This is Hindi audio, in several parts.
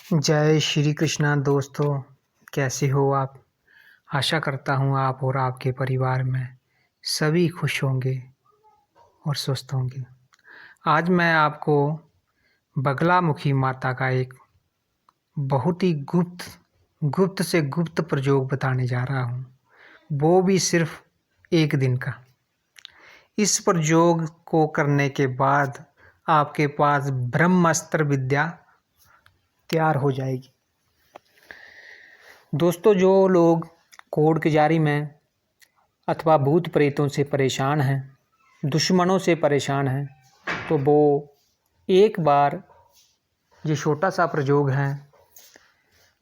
जय श्री कृष्णा दोस्तों, कैसे हो आप। आशा करता हूँ आप और आपके परिवार में सभी खुश होंगे और स्वस्थ होंगे। आज मैं आपको बगलामुखी माता का एक बहुत ही गुप्त से गुप्त प्रयोग बताने जा रहा हूँ, वो भी सिर्फ एक दिन का। इस प्रयोग को करने के बाद आपके पास ब्रह्मास्त्र विद्या तैयार हो जाएगी। दोस्तों, जो लोग कोर्ट कचहरी में अथवा भूत प्रेतों से परेशान हैं, दुश्मनों से परेशान हैं, तो वो एक बार ये छोटा सा प्रयोग है,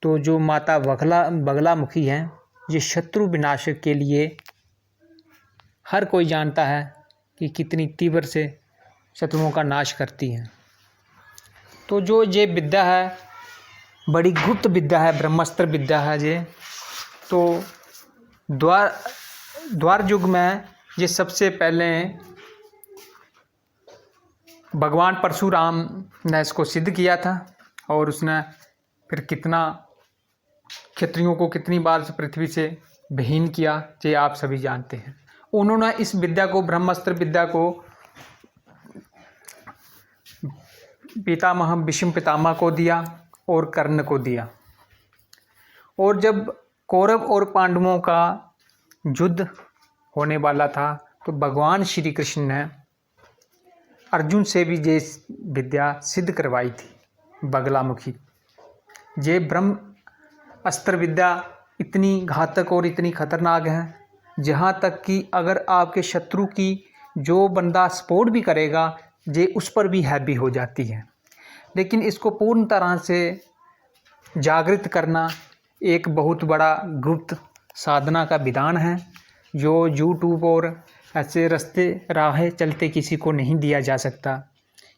तो जो माता बगलामुखी हैं, ये शत्रु विनाशक के लिए हर कोई जानता है कि कितनी तीव्र से शत्रुओं का नाश करती हैं। तो जो ये विद्या है, बड़ी गुप्त विद्या है, ब्रह्मास्त्र विद्या है ये। तो द्वार युग में ये सबसे पहले भगवान परशुराम ने इसको सिद्ध किया था, और उसने फिर कितना क्षत्रियों को कितनी बार से पृथ्वी से विहीन किया, ये आप सभी जानते हैं। उन्होंने इस विद्या को, ब्रह्मास्त्र विद्या को, पितामह भीष्म पितामह को दिया और कर्ण को दिया। और जब कौरव और पांडवों का युद्ध होने वाला था, तो भगवान श्री कृष्ण ने अर्जुन से भी ये विद्या सिद्ध करवाई थी, बगलामुखी। ये ब्रह्म अस्त्र विद्या इतनी घातक और इतनी खतरनाक है, जहाँ तक कि अगर आपके शत्रु की जो बंदा सपोर्ट भी करेगा, ये उस पर भी हैवी हो जाती है। लेकिन इसको पूर्ण तरह से जागृत करना एक बहुत बड़ा गुप्त साधना का विधान है, जो यूट्यूब और ऐसे रास्ते राहें चलते किसी को नहीं दिया जा सकता,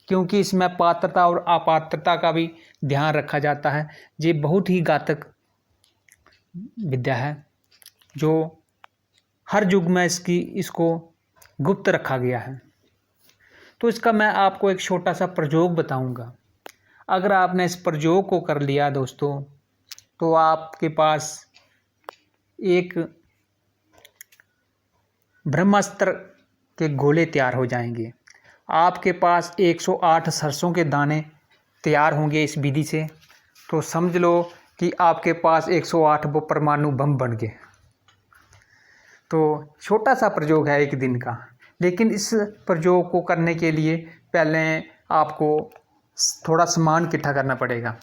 क्योंकि इसमें पात्रता और अपात्रता का भी ध्यान रखा जाता है। ये बहुत ही घातक विद्या है, जो हर युग में इसको गुप्त रखा गया है। तो इसका मैं आपको एक छोटा सा प्रयोग बताऊंगा। अगर आपने इस प्रयोग को कर लिया दोस्तों, तो आपके पास एक ब्रह्मास्त्र के गोले तैयार हो जाएंगे। आपके पास 108 सरसों के दाने तैयार होंगे इस विधि से। तो समझ लो कि आपके पास 108 वो परमाणु बम बन गए। तो छोटा सा प्रयोग है एक दिन का, लेकिन इस प्रयोग को करने के लिए पहले आपको थोड़ा सामान इकट्ठा करना पड़ेगा।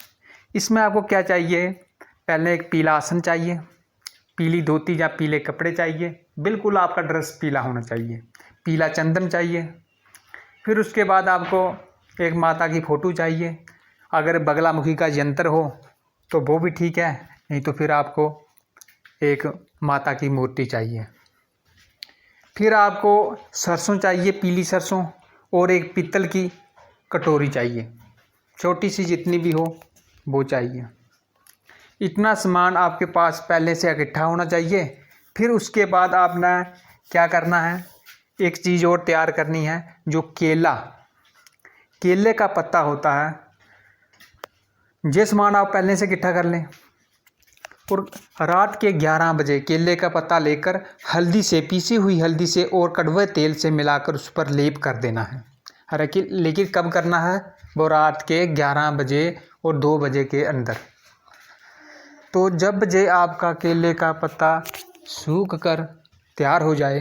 इसमें आपको क्या चाहिए? पहले एक पीला आसन चाहिए, पीली धोती या पीले कपड़े चाहिए, बिल्कुल आपका ड्रेस पीला होना चाहिए, पीला चंदन चाहिए। फिर उसके बाद आपको एक माता की फ़ोटो चाहिए। अगर बगलामुखी का यंत्र हो तो वो भी ठीक है, नहीं तो फिर आपको एक माता की मूर्ति चाहिए। फिर आपको सरसों चाहिए, पीली सरसों, और एक पीतल की कटोरी चाहिए, छोटी सी जितनी भी हो वो चाहिए। इतना सामान आपके पास पहले से इकट्ठा होना चाहिए। फिर उसके बाद आपने क्या करना है, एक चीज़ और तैयार करनी है, जो केले का पत्ता होता है। ये सामान आप पहले से इकट्ठा कर लें, और रात के 11 बजे केले का पत्ता लेकर हल्दी से, पीसी हुई हल्दी से और कड़वे तेल से मिलाकर उस पर लेप कर देना है। लेकिन कब करना है? वो रात के 11 बजे और 2 बजे के अंदर। तो जब जे आपका केले का पत्ता सूख कर तैयार हो जाए,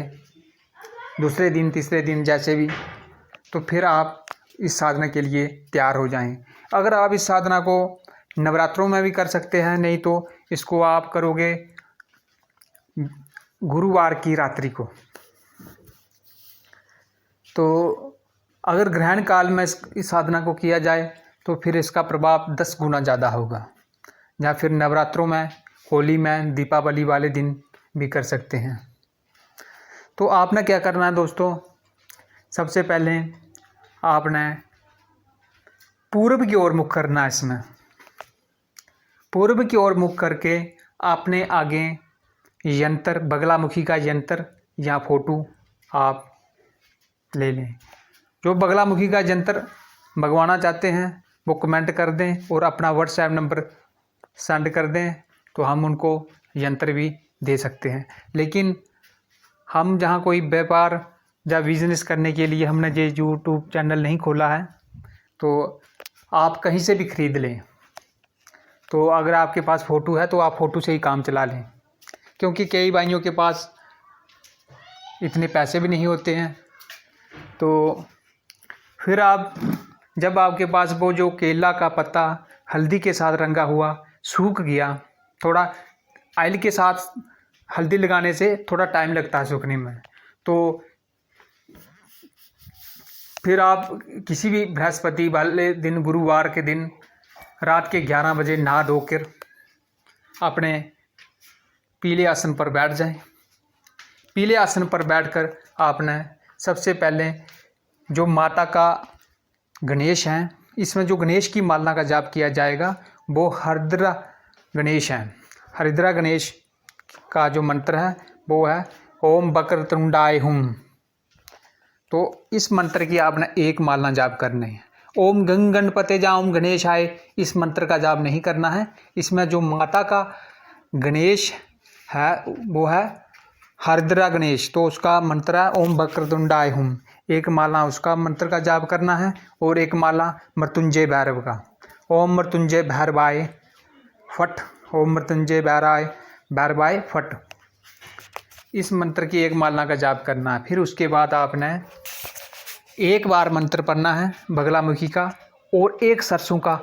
दूसरे दिन तीसरे दिन जैसे भी, तो फिर आप इस साधना के लिए तैयार हो जाएं। अगर आप इस साधना को नवरात्रों में भी कर सकते हैं, नहीं तो इसको आप करोगे गुरुवार की रात्रि को। तो अगर ग्रहण काल में इस साधना को किया जाए तो फिर इसका प्रभाव 10 गुना ज़्यादा होगा। या फिर नवरात्रों में, होली में, दीपावली वाले दिन भी कर सकते हैं। तो आपने क्या करना है दोस्तों, सबसे पहले आपने पूर्व की ओर मुख करना है। इसमें पूर्व की ओर मुख करके आपने आगे यंत्र, बगलामुखी का यंत्र या फोटो आप ले लें। जो बगलामुखी का यंत्र मंगवाना चाहते हैं वो कमेंट कर दें और अपना व्हाट्सएप नंबर सेंड कर दें तो हम उनको यंत्र भी दे सकते हैं। लेकिन हम जहाँ कोई व्यापार या बिजनेस करने के लिए हमने ये यूट्यूब चैनल नहीं खोला है, तो आप कहीं से भी ख़रीद लें। तो अगर आपके पास फ़ोटो है तो आप फ़ोटो से ही काम चला लें, क्योंकि कई भाइयों के पास इतने पैसे भी नहीं होते हैं। तो फिर आप जब आपके पास वो जो केला का पत्ता हल्दी के साथ रंगा हुआ सूख गया, थोड़ा ऑयल के साथ हल्दी लगाने से थोड़ा टाइम लगता है सूखने में, तो फिर आप किसी भी बृहस्पति वाले दिन, गुरुवार के दिन रात के 11 बजे नहा धोकर अपने पीले आसन पर बैठ जाएं। पीले आसन पर बैठकर आपने सबसे पहले जो माता का गणेश हैं, इसमें जो गणेश की माला का जाप किया जाएगा वो हरिद्रा गणेश हैं। हरिद्रा गणेश का जो मंत्र है वो है ओम वक्रतुंडाय हुम। तो इस मंत्र की आपने एक माला जाप करनी है। ओम गंग गणपते जा ओम गणेशाय इस मंत्र का जाप नहीं करना है। इसमें जो माता का गणेश है वो है हरिद्रा गणेश, तो उसका मंत्र है ओम वक्रतुंडाय हुम। एक माला उसका मंत्र का जाप करना है और एक माला मृत्युंजय भैरव का, ओम मृत्युंजय भैरवाय फट, ओम मृत्युंजय भैरवाय फट। इस मंत्र की एक माला का जाप करना है। फिर उसके बाद आपने एक बार मंत्र पढ़ना है बगलामुखी का, और एक सरसों का,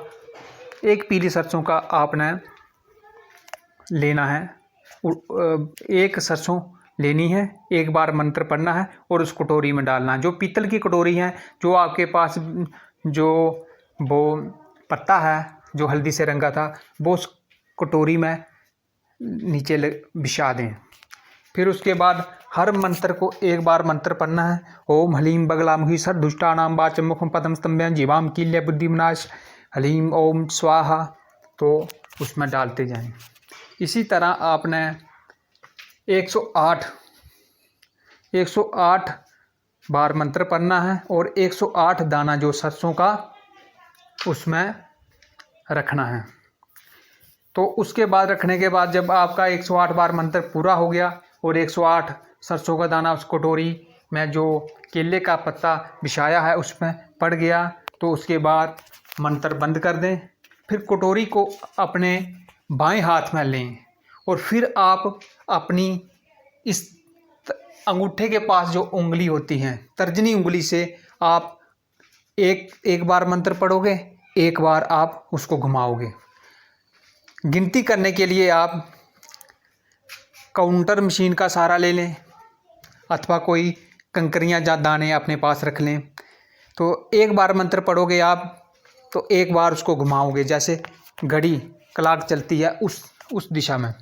एक पीली सरसों का आपने लेना है। एक सरसों लेनी है, एक बार मंत्र पढ़ना है और उस कटोरी में डालना है। जो पीतल की कटोरी है, जो आपके पास जो वो पत्ता है जो हल्दी से रंगा था, वो उस कटोरी में नीचे बिछा दें। फिर उसके बाद हर मंत्र को एक बार मंत्र पढ़ना है। ओम हलीम बगलामुखी सर दुष्टानाम वाचम मुखम पदम स्तंभ्यं जीवाम कील्य बुद्धि विनाश हलीम ओम स्वाहा, तो उसमें डालते जाएं। इसी तरह आपने 108 बार मंत्र पढ़ना है और 108 दाना जो सरसों का उसमें रखना है। तो उसके बाद रखने के बाद जब आपका 108 बार मंत्र पूरा हो गया और 108 सरसों का दाना उस कटोरी में जो केले का पत्ता बिछाया है उसमें पड़ गया, तो उसके बाद मंत्र बंद कर दें। फिर कटोरी को अपने बाएं हाथ में लें और फिर आप अपनी इस अंगूठे के पास जो उंगली होती है, तर्जनी उंगली से आप एक बार मंत्र पढ़ोगे, एक बार आप उसको घुमाओगे। गिनती करने के लिए आप काउंटर मशीन का सहारा ले लें अथवा कोई कंकरियाँ या दाने अपने पास रख लें। तो एक बार मंत्र पढ़ोगे आप तो एक बार उसको घुमाओगे, जैसे घड़ी क्लॉक चलती है उस दिशा में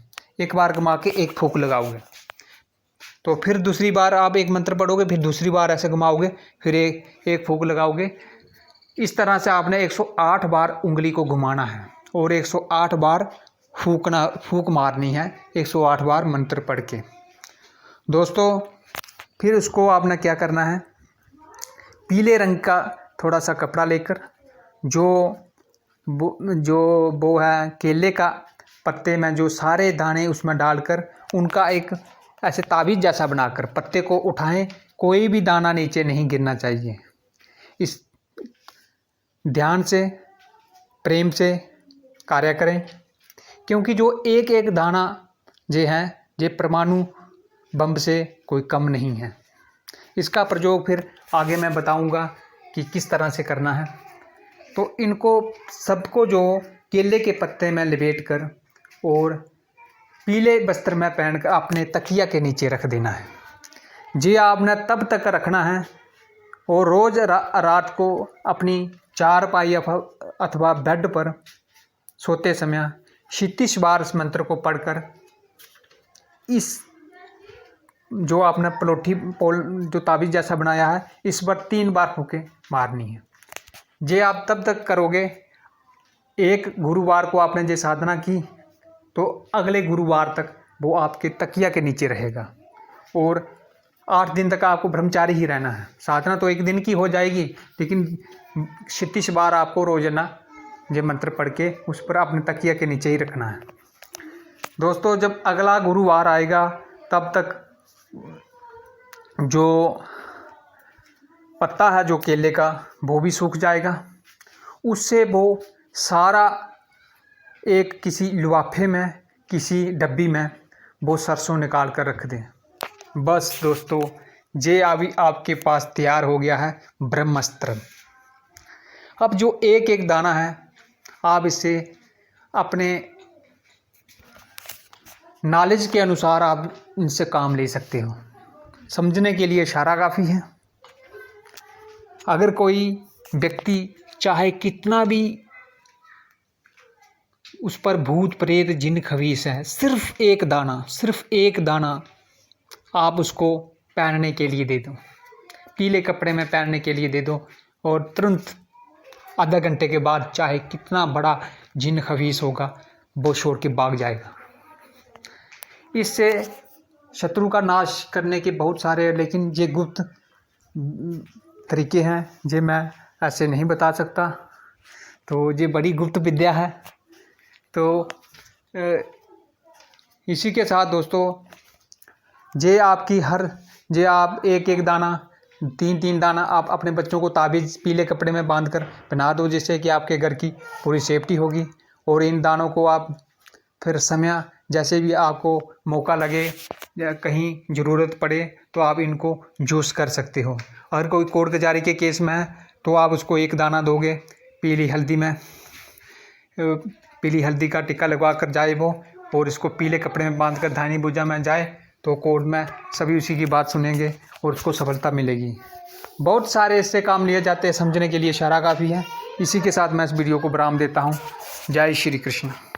एक बार घुमा के एक फूंक लगाओगे। तो फिर दूसरी बार आप एक मंत्र पढ़ोगे, फिर दूसरी बार ऐसे घुमाओगे, फिर एक फूंक लगाओगे। इस तरह से आपने 108 बार उंगली को घुमाना है और 108 बार फूंक मारनी है, 108 बार मंत्र पढ़ के। दोस्तों फिर उसको आपने क्या करना है, पीले रंग का थोड़ा सा कपड़ा लेकर जो वो है केले का पत्ते में जो सारे दाने उसमें डालकर उनका एक ऐसे ताबीज़ जैसा बनाकर पत्ते को उठाएं, कोई भी दाना नीचे नहीं गिरना चाहिए। इस ध्यान से प्रेम से कार्य करें, क्योंकि जो एक एक दाना जे है ये परमाणु बम से कोई कम नहीं है। इसका प्रयोग फिर आगे मैं बताऊंगा कि किस तरह से करना है। तो इनको सबको जो केले के पत्ते में लपेट कर और पीले वस्त्र में पहनकर अपने तकिया के नीचे रख देना है। जी आपने तब तक रखना है और रोज़ रात को अपनी चारपाई अथवा बेड पर सोते समय 36 बार इस मंत्र को पढ़कर इस जो आपने पलोठी पोल जो ताबीज़ जैसा बनाया है इस पर 3 बार फूंके मारनी है। जे आप तब तक करोगे, एक गुरुवार को आपने ये साधना की तो अगले गुरुवार तक वो आपके तकिया के नीचे रहेगा और 8 दिन तक आपको ब्रह्मचारी ही रहना है। साधना तो एक दिन की हो जाएगी, लेकिन 36 बार आपको रोजाना ये मंत्र पढ़ के उस पर अपने तकिया के नीचे ही रखना है। दोस्तों जब अगला गुरुवार आएगा तब तक जो पत्ता है जो केले का वो भी सूख जाएगा। उससे वो सारा एक किसी लिफाफे में, किसी डब्बी में वो सरसों निकाल कर रख दें। बस दोस्तों ये अभी आपके पास तैयार हो गया है ब्रह्मास्त्र। अब जो एक एक दाना है आप इसे अपने नॉलेज के अनुसार आप इनसे काम ले सकते हो। समझने के लिए इशारा काफ़ी है। अगर कोई व्यक्ति चाहे कितना भी उस पर भूत प्रेत जिन खबीस है, सिर्फ एक दाना आप उसको पहनने के लिए दे दो, पीले कपड़े में पहनने के लिए दे दो, और तुरंत आधा घंटे के बाद चाहे कितना बड़ा जिन खबीस होगा वो छोड़ के भाग जाएगा। इससे शत्रु का नाश करने के बहुत सारे, लेकिन ये गुप्त तरीके हैं जे मैं ऐसे नहीं बता सकता। तो ये बड़ी गुप्त विद्या है। तो इसी के साथ दोस्तों जे आपकी जे आप एक एक दाना, तीन दाना आप अपने बच्चों को ताबीज़ पीले कपड़े में बांध कर पहना दो, जिससे कि आपके घर की पूरी सेफ्टी होगी। और इन दानों को आप फिर समय जैसे भी आपको मौका लगे या कहीं ज़रूरत पड़े तो आप इनको यूज़ कर सकते हो। अगर कोई कोर्ट कचहरी के केस में है तो आप उसको एक दाना दोगे पीली हल्दी में, पीली हल्दी का टिक्का लगवा कर जाए वो, और इसको पीले कपड़े में बांध कर धानी पूजा में जाए तो कोर्ट में सभी उसी की बात सुनेंगे और उसको सफलता मिलेगी। बहुत सारे इससे काम लिए जाते हैं, समझने के लिए इशारा काफ़ी है। इसी के साथ मैं इस वीडियो को विराम देता हूँ। जय श्री कृष्ण।